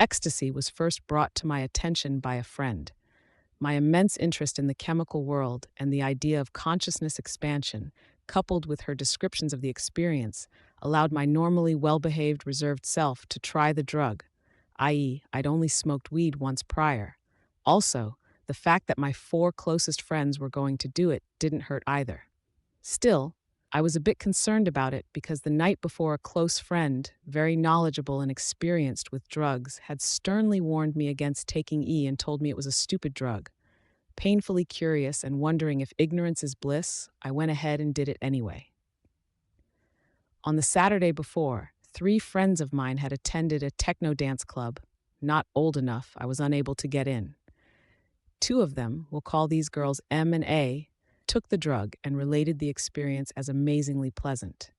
Ecstasy was first brought to my attention by a friend. My immense interest in the chemical world and the idea of consciousness expansion, coupled with her descriptions of the experience, allowed my normally well behaved, reserved self to try the drug, i.e., I'd only smoked weed once prior. Also, the fact that my four closest friends were going to do it didn't hurt either. Still, I was a bit concerned about it because the night before a close friend, very knowledgeable and experienced with drugs, had sternly warned me against taking E and told me it was a stupid drug. Painfully curious and wondering if ignorance is bliss, I went ahead and did it anyway. On the Saturday before, three friends of mine had attended a techno dance club. Not old enough, I was unable to get in. Two of them, we'll call these girls M and A, took the drug and related the experience as amazingly pleasant.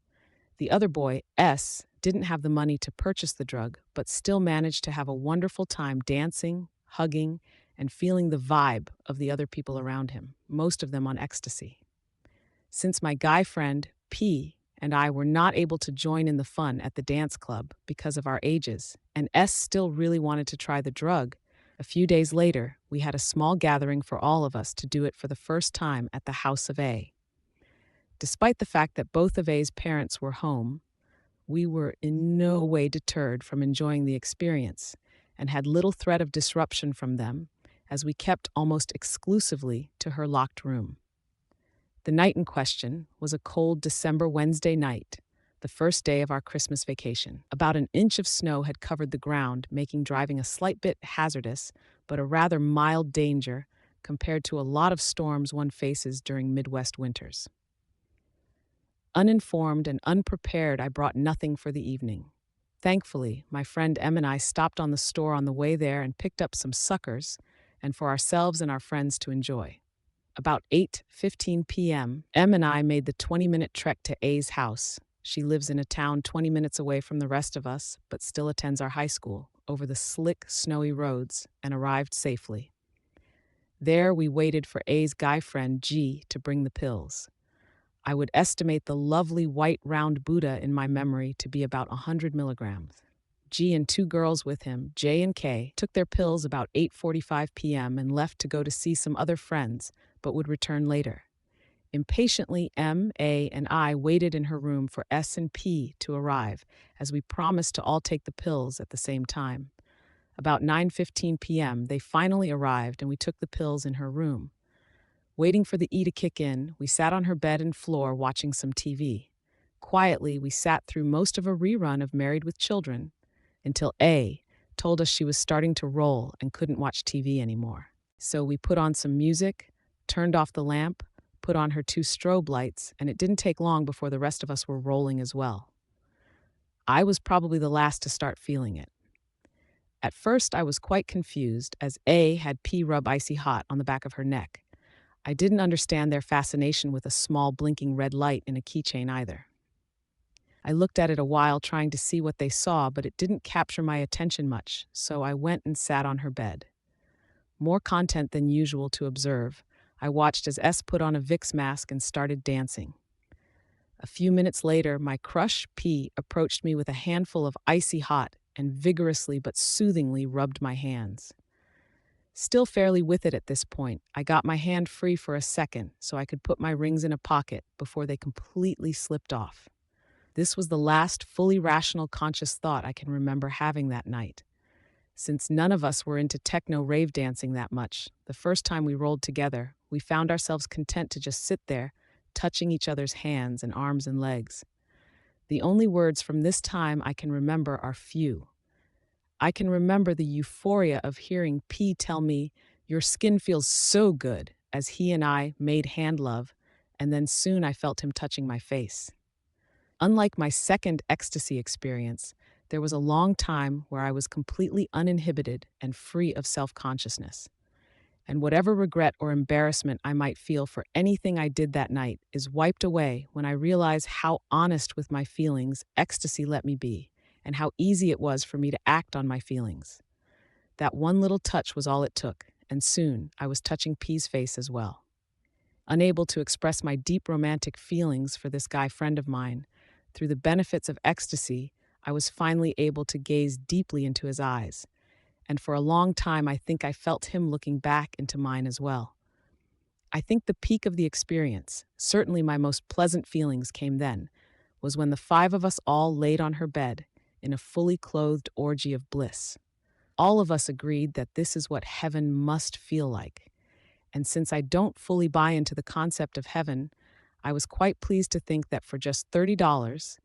The other boy, S, didn't have the money to purchase the drug, but still managed to have a wonderful time dancing, hugging, and feeling the vibe of the other people around him, most of them on ecstasy. Since my guy friend, P, and I were not able to join in the fun at the dance club because of our ages, and S still really wanted to try the drug, a few days later, we had a small gathering for all of us to do it for the first time at the house of A. Despite the fact that both of A's parents were home, we were in no way deterred from enjoying the experience and had little threat of disruption from them as we kept almost exclusively to her locked room. The night in question was a cold December Wednesday night, the first day of our Christmas vacation. About an inch of snow had covered the ground, making driving a slight bit hazardous, but a rather mild danger compared to a lot of storms one faces during Midwest winters. Uninformed and unprepared, I brought nothing for the evening. Thankfully, my friend M and I stopped on the store on the way there and picked up some suckers, and for ourselves and our friends to enjoy. About 8:15 p.m., M and I made the 20-minute trek to A's house. She lives in a town 20 minutes away from the rest of us, but still attends our high school, over the slick, snowy roads, and arrived safely. There, we waited for A's guy friend, G, to bring the pills. I would estimate the lovely white round Buddha in my memory to be about 100 milligrams. G and two girls with him, J and K, took their pills about 8:45 p.m. and left to go to see some other friends, but would return later. Impatiently, M, A, and I waited in her room for S and P to arrive, as we promised to all take the pills at the same time. About 9:15 p.m., they finally arrived and we took the pills in her room. Waiting for the E to kick in, we sat on her bed and floor watching some TV. Quietly, we sat through most of a rerun of Married with Children, until A told us she was starting to roll and couldn't watch TV anymore. So we put on some music, turned off the lamp, put on her two strobe lights, and it didn't take long before the rest of us were rolling as well. I was probably the last to start feeling it. At first, I was quite confused as A had P rub icy hot on the back of her neck. I didn't understand their fascination with a small blinking red light in a keychain either. I looked at it a while trying to see what they saw, but it didn't capture my attention much, so I went and sat on her bed. More content than usual to observe, I watched as S put on a Vicks mask and started dancing. A few minutes later, my crush, P, approached me with a handful of icy hot and vigorously but soothingly rubbed my hands. Still fairly with it at this point, I got my hand free for a second so I could put my rings in a pocket before they completely slipped off. This was the last fully rational conscious thought I can remember having that night. Since none of us were into techno rave dancing that much, the first time we rolled together, we found ourselves content to just sit there, touching each other's hands and arms and legs. The only words from this time I can remember are few. I can remember the euphoria of hearing P tell me, "Your skin feels so good," as he and I made hand love, and then soon I felt him touching my face. Unlike my second ecstasy experience, there was a long time where I was completely uninhibited and free of self-consciousness. And whatever regret or embarrassment I might feel for anything I did that night is wiped away when I realize how honest with my feelings ecstasy let me be, and how easy it was for me to act on my feelings. That one little touch was all it took, and soon I was touching P's face as well. Unable to express my deep romantic feelings for this guy friend of mine, through the benefits of ecstasy, I was finally able to gaze deeply into his eyes, and for a long time I think I felt him looking back into mine as well. I think the peak of the experience, certainly my most pleasant feelings came then, was when the five of us all laid on her bed in a fully clothed orgy of bliss. All of us agreed that this is what heaven must feel like. And since I don't fully buy into the concept of heaven, I was quite pleased to think that for just $30,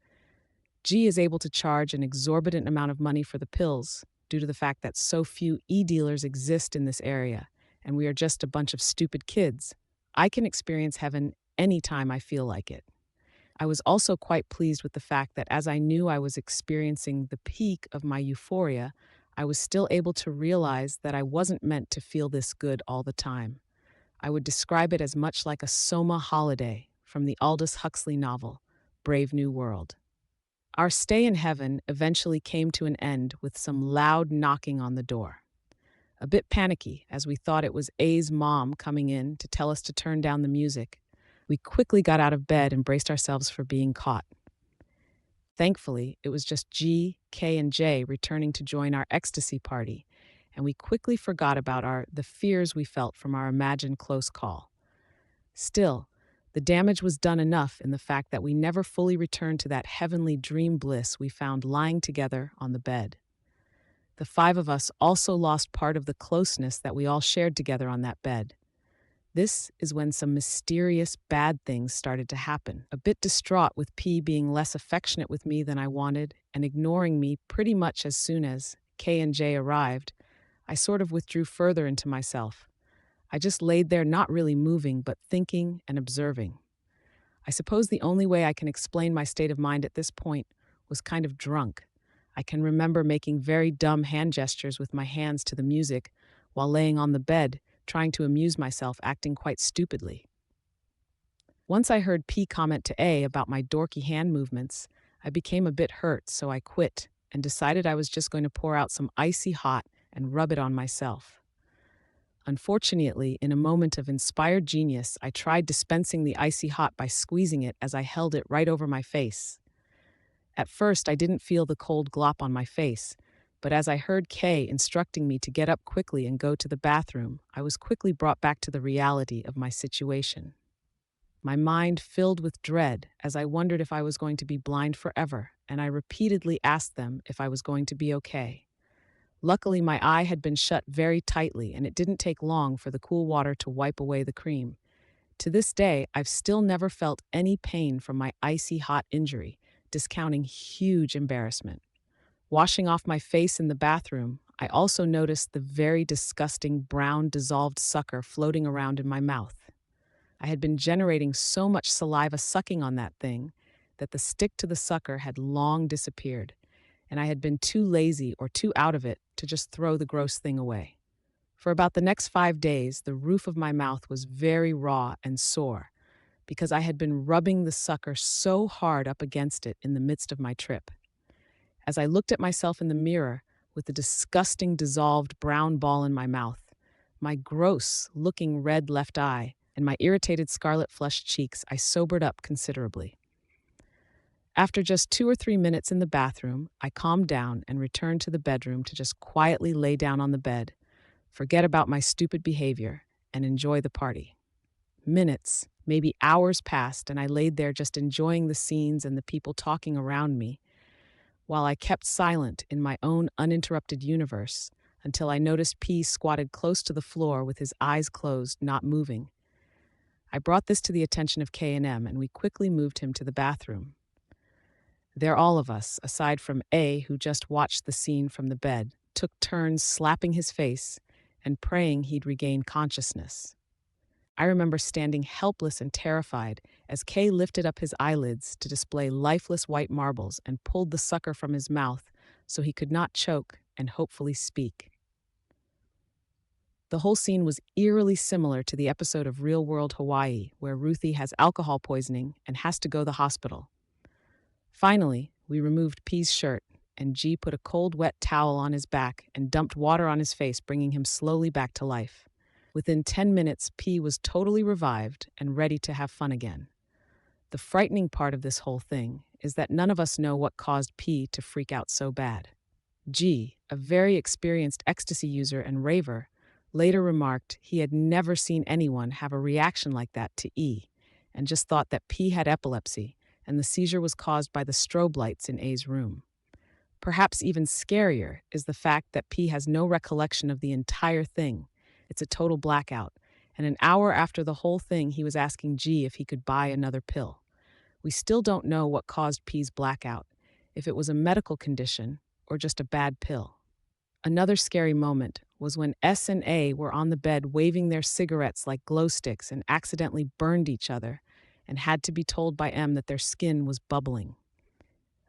G is able to charge an exorbitant amount of money for the pills due to the fact that so few e-dealers exist in this area, and we are just a bunch of stupid kids. I can experience heaven anytime I feel like it. I was also quite pleased with the fact that as I knew I was experiencing the peak of my euphoria, I was still able to realize that I wasn't meant to feel this good all the time. I would describe it as much like a soma holiday from the Aldous Huxley novel, Brave New World. Our stay in heaven eventually came to an end with some loud knocking on the door. A bit panicky, as we thought it was A's mom coming in to tell us to turn down the music, we quickly got out of bed and braced ourselves for being caught. Thankfully, it was just G, K, and J returning to join our ecstasy party, and we quickly forgot about the fears we felt from our imagined close call. Still, the damage was done enough in the fact that we never fully returned to that heavenly dream bliss we found lying together on the bed. The five of us also lost part of the closeness that we all shared together on that bed. This is when some mysterious bad things started to happen. A bit distraught with P being less affectionate with me than I wanted and ignoring me pretty much as soon as K and J arrived, I sort of withdrew further into myself. I just laid there not really moving but thinking and observing. I suppose the only way I can explain my state of mind at this point was kind of drunk. I can remember making very dumb hand gestures with my hands to the music while laying on the bed, trying to amuse myself, acting quite stupidly. Once I heard P comment to A about my dorky hand movements, I became a bit hurt, so I quit and decided I was just going to pour out some icy hot and rub it on myself. Unfortunately, in a moment of inspired genius, I tried dispensing the icy hot by squeezing it as I held it right over my face. At first, I didn't feel the cold glop on my face, but as I heard Kay instructing me to get up quickly and go to the bathroom, I was quickly brought back to the reality of my situation. My mind filled with dread as I wondered if I was going to be blind forever, and I repeatedly asked them if I was going to be okay. Luckily, my eye had been shut very tightly, and it didn't take long for the cool water to wipe away the cream. To this day, I've still never felt any pain from my icy hot injury, discounting huge embarrassment. Washing off my face in the bathroom, I also noticed the very disgusting brown dissolved sucker floating around in my mouth. I had been generating so much saliva sucking on that thing that the stick to the sucker had long disappeared, and I had been too lazy or too out of it to just throw the gross thing away. For about the next 5 days, the roof of my mouth was very raw and sore because I had been rubbing the sucker so hard up against it in the midst of my trip. As I looked at myself in the mirror with the disgusting dissolved brown ball in my mouth, my gross-looking red left eye, and my irritated scarlet-flushed cheeks, I sobered up considerably. After just 2 or 3 minutes in the bathroom, I calmed down and returned to the bedroom to just quietly lay down on the bed, forget about my stupid behavior, and enjoy the party. Minutes, maybe hours passed, and I laid there just enjoying the scenes and the people talking around me, while I kept silent in my own uninterrupted universe until I noticed P squatted close to the floor with his eyes closed, not moving. I brought this to the attention of K&M, and we quickly moved him to the bathroom. There all of us, aside from A, who just watched the scene from the bed, took turns slapping his face and praying he'd regain consciousness. I remember standing helpless and terrified as K lifted up his eyelids to display lifeless white marbles and pulled the sucker from his mouth so he could not choke and hopefully speak. The whole scene was eerily similar to the episode of Real World Hawaii where Ruthie has alcohol poisoning and has to go to the hospital. Finally, we removed P's shirt, and G put a cold, wet towel on his back and dumped water on his face, bringing him slowly back to life. Within 10 minutes, P was totally revived and ready to have fun again. The frightening part of this whole thing is that none of us know what caused P to freak out so bad. G, a very experienced ecstasy user and raver, later remarked he had never seen anyone have a reaction like that to E, and just thought that P had epilepsy, and the seizure was caused by the strobe lights in A's room. Perhaps even scarier is the fact that P has no recollection of the entire thing. It's a total blackout, and an hour after the whole thing, he was asking G if he could buy another pill. We still don't know what caused P's blackout, if it was a medical condition or just a bad pill. Another scary moment was when S and A were on the bed waving their cigarettes like glow sticks and accidentally burned each other and had to be told by M that their skin was bubbling.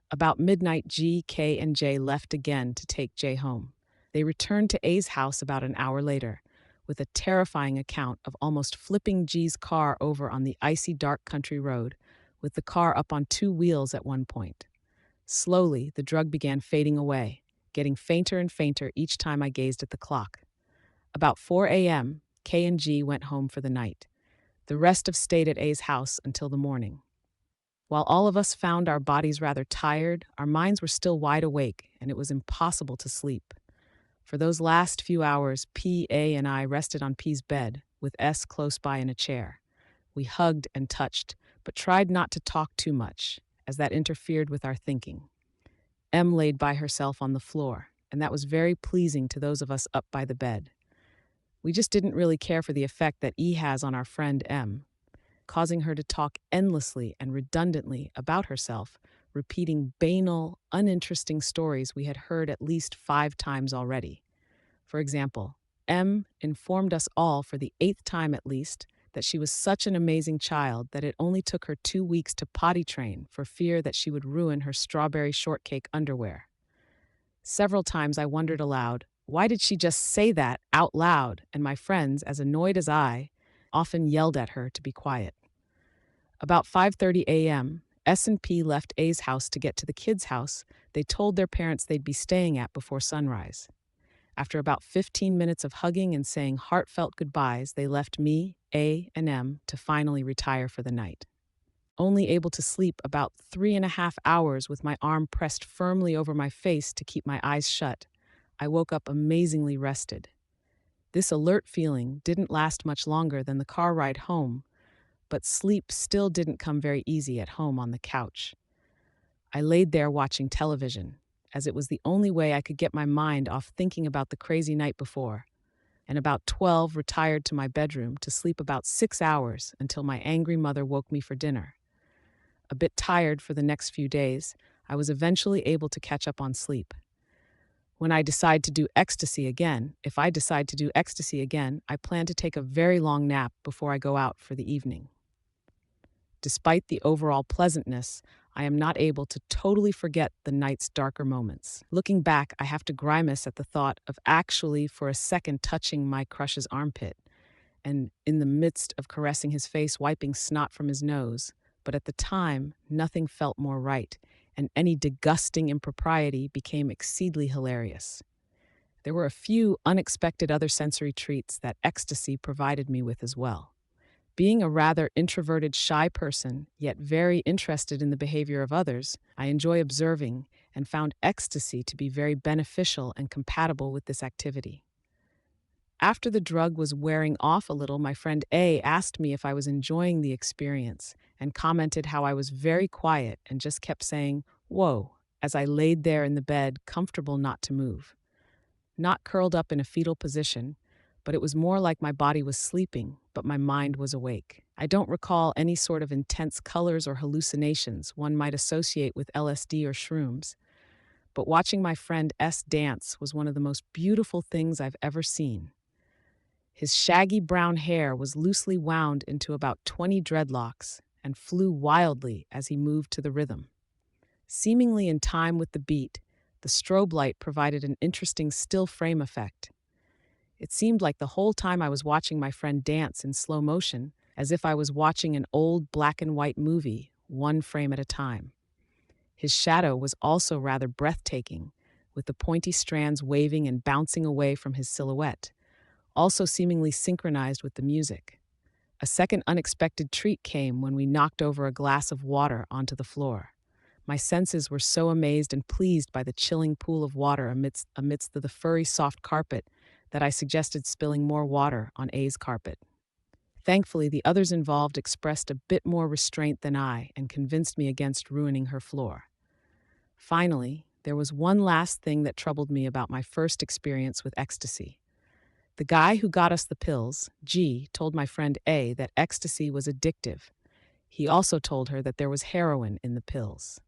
About midnight, G, K, and J left again to take J home. They returned to A's house about an hour later with a terrifying account of almost flipping G's car over on the icy dark country road, with the car up on two wheels at one point. Slowly, the drug began fading away, getting fainter and fainter each time I gazed at the clock. About 4 a.m., K and G went home for the night. The rest of stayed at A's house until the morning. While all of us found our bodies rather tired, our minds were still wide awake, and it was impossible to sleep. For those last few hours, P, A, and I rested on P's bed, with S close by in a chair. We hugged and touched, but tried not to talk too much, as that interfered with our thinking. M laid by herself on the floor, and that was very pleasing to those of us up by the bed. We just didn't really care for the effect that E has on our friend M, causing her to talk endlessly and redundantly about herself, repeating banal, uninteresting stories we had heard at least 5 times already. For example, M informed us all for the 8th time at least that she was such an amazing child that it only took her 2 weeks to potty train for fear that she would ruin her strawberry shortcake underwear. Several times I wondered aloud, why did she just say that out loud? And my friends, as annoyed as I, often yelled at her to be quiet. About 5:30 a.m., S and P left A's house to get to the kids' house they told their parents they'd be staying at before sunrise. After about 15 minutes of hugging and saying heartfelt goodbyes, they left me, A, and M to finally retire for the night. Only able to sleep about 3.5 hours with my arm pressed firmly over my face to keep my eyes shut, I woke up amazingly rested. This alert feeling didn't last much longer than the car ride home, but sleep still didn't come very easy at home on the couch. I laid there watching television, as it was the only way I could get my mind off thinking about the crazy night before, and about 12 retired to my bedroom to sleep about 6 hours until my angry mother woke me for dinner. A bit tired for the next few days, I was eventually able to catch up on sleep. When I decide to do ecstasy again, if I decide to do ecstasy again, I plan to take a very long nap before I go out for the evening. Despite the overall pleasantness, I am not able to totally forget the night's darker moments. Looking back, I have to grimace at the thought of actually for a second touching my crush's armpit, and in the midst of caressing his face, wiping snot from his nose. But at the time, nothing felt more right, and any disgusting impropriety became exceedingly hilarious. There were a few unexpected other sensory treats that ecstasy provided me with as well. Being a rather introverted, shy person, yet very interested in the behavior of others, I enjoy observing and found ecstasy to be very beneficial and compatible with this activity. After the drug was wearing off a little, my friend A asked me if I was enjoying the experience and commented how I was very quiet and just kept saying, "Whoa," as I laid there in the bed, comfortable not to move. Not curled up in a fetal position, but it was more like my body was sleeping, but my mind was awake. I don't recall any sort of intense colors or hallucinations one might associate with LSD or shrooms, but watching my friend S dance was one of the most beautiful things I've ever seen. His shaggy brown hair was loosely wound into about 20 dreadlocks and flew wildly as he moved to the rhythm. Seemingly in time with the beat, the strobe light provided an interesting still frame effect. It seemed like the whole time I was watching my friend dance in slow motion, as if I was watching an old black and white movie, one frame at a time. His shadow was also rather breathtaking, with the pointy strands waving and bouncing away from his silhouette, also seemingly synchronized with the music. A second unexpected treat came when we knocked over a glass of water onto the floor. My senses were so amazed and pleased by the chilling pool of water amidst the furry soft carpet that I suggested spilling more water on A's carpet. Thankfully, the others involved expressed a bit more restraint than I and convinced me against ruining her floor. Finally, there was one last thing that troubled me about my first experience with ecstasy. The guy who got us the pills, G, told my friend A that ecstasy was addictive. He also told her that there was heroin in the pills.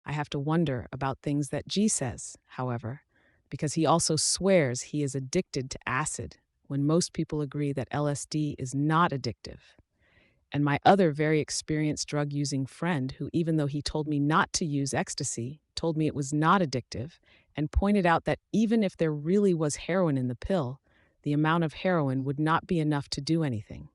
I have to wonder about things that G says, however, because he also swears he is addicted to acid, when most people agree that LSD is not addictive. And my other very experienced drug using friend, who, even though he told me not to use ecstasy, told me it was not addictive, and pointed out that even if there really was heroin in the pill, the amount of heroin would not be enough to do anything.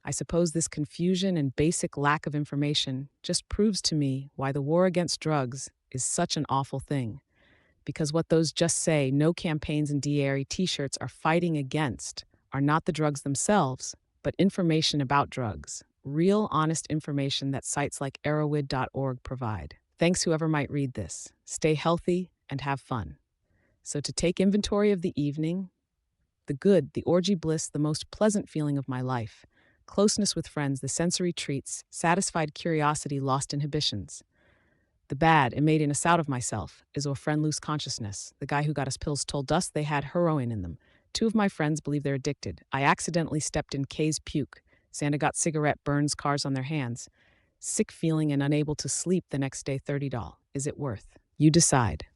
I suppose this confusion and basic lack of information just proves to me why the war against drugs is such an awful thing. Because what those "just say no campaigns and Diary t-shirts are fighting against are not the drugs themselves, but information about drugs. Real, honest information that sites like erowid.org provide. Thanks, whoever might read this. Stay healthy and have fun. So, to take inventory of the evening, the good, the orgy bliss, the most pleasant feeling of my life, closeness with friends, the sensory treats, satisfied curiosity, lost inhibitions. The bad, it made an ass out of myself, is a friend lose consciousness. The guy who got us pills told us they had heroin in them. Two of my friends believe they're addicted. I accidentally stepped in Kay's puke. Santa got cigarette burns, cars on their hands. Sick feeling and unable to sleep the next day, $30. Is it worth? You decide.